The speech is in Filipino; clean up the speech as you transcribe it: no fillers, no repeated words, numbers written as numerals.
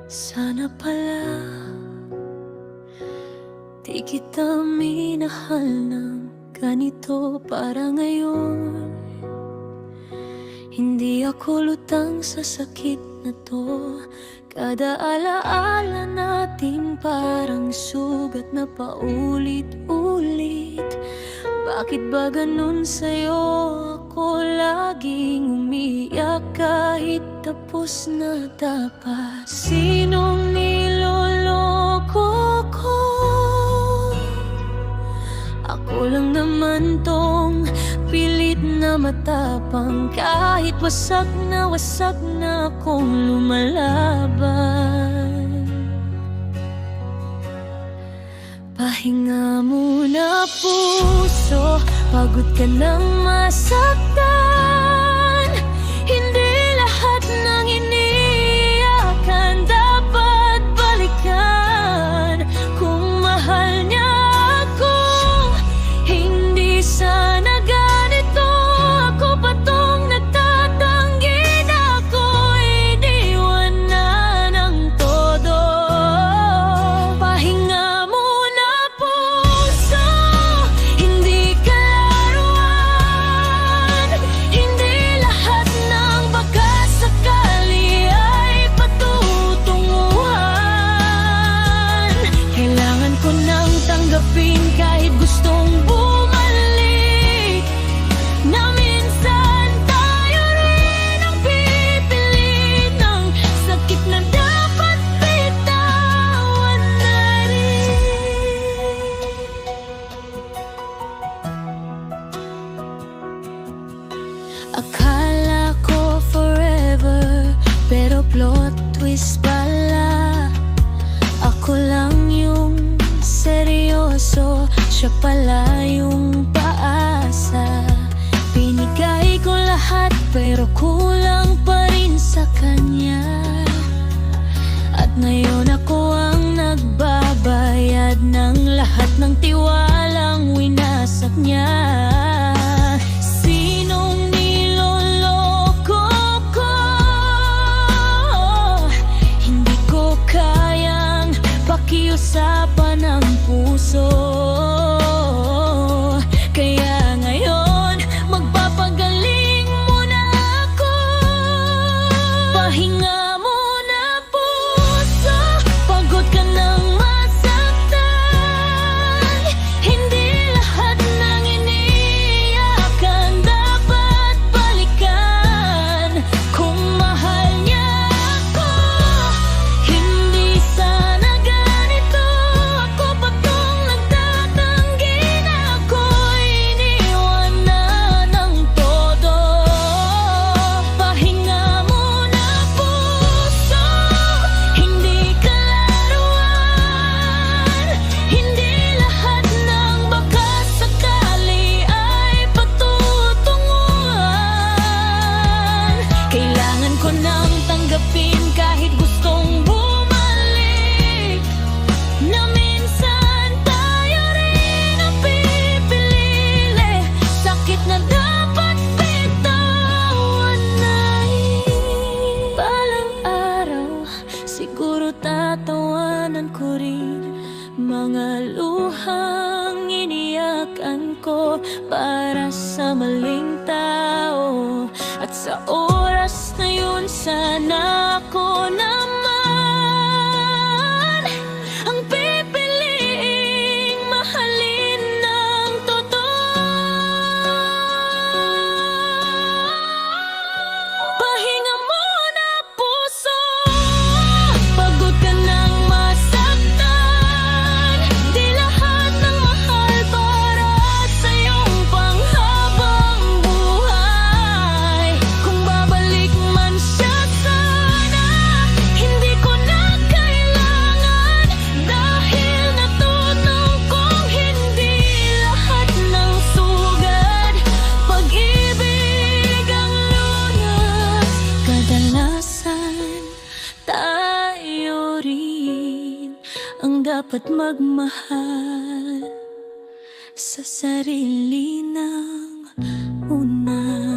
Sana pala di kita minahal ng ganito para ngayon. Hindi ako lutang sa sakit na to. Kada alaala natin parang sugat na paulit-ulit. Bakit ba ganun sa'yo? Ako laging umiyak kahit tapos na dapat. Sinong niloloko ko? Ako lang naman tong pilit na matapang. Kahit wasak na akong lumalaban. Pahinga muna puso, pagod ka nang masaktan. Hindi lahat ng iniiyakan dapat balikan. Kung mahal niya ako, hindi sana ganito. Ako pa tong nagtatanggi na ako'y iniwan na ng todo. Pahinga muna puso, hindi ka laruan. Hindi lahat ng baka sakali ay patutunguhan. Kailangan ko nang tanggapin kahit gustong bumalik, na minsan tayo rin ang pipilit ng sakit na dapat bitawan na rin. Akala ko forever, pero plot twist pala. Ako lang yung seryoso, siya pala yung paasa. Binigay ko lahat pero kulang pa rin sa kanya. At ngayon ako ang nagbabayad ng lahat ng tiwalang winasak niya. Sinong niloloko ko? Hindi ko kayang pakiusapan ng puso. Kaya ngayon magpapagaling muna ako. Pahinga muna puso, pagod ka nang masaktan. Hindi lahat ng iniiyakan dapat balikan. Kung mahal niya ako, hindi sana ganito. Ako pa tong nagtatanggi na ako'y iniwan na ng todo. Pahinga muna puso, hindi ka laruan. Hindi lahat ng baka sakali ay patutunguhan. Kailangan ko nang tanggapin kahit gustong bumalik, na minsan tayo rin ang pipili. Sakit na dapat bitawan na rin. Balang araw, siguro tatawanan ko rin mga luhang iniyakan ko para sa maling tao. At sa oras na yun, sana ako naman ang pipiliing mahalin ng totoo. Pahinga muna puso, pagod ka nang masaktan. Di lahat ng mahal para sa iyong panghabang buhay. Kung babalik man siya sana, hindi ko na kailangan. Dahil natutunan kong hindi lahat ng sugat pag-ibig ang lunas. Kadalasan tayo rin ang dapat magmahal sa sarili ng una.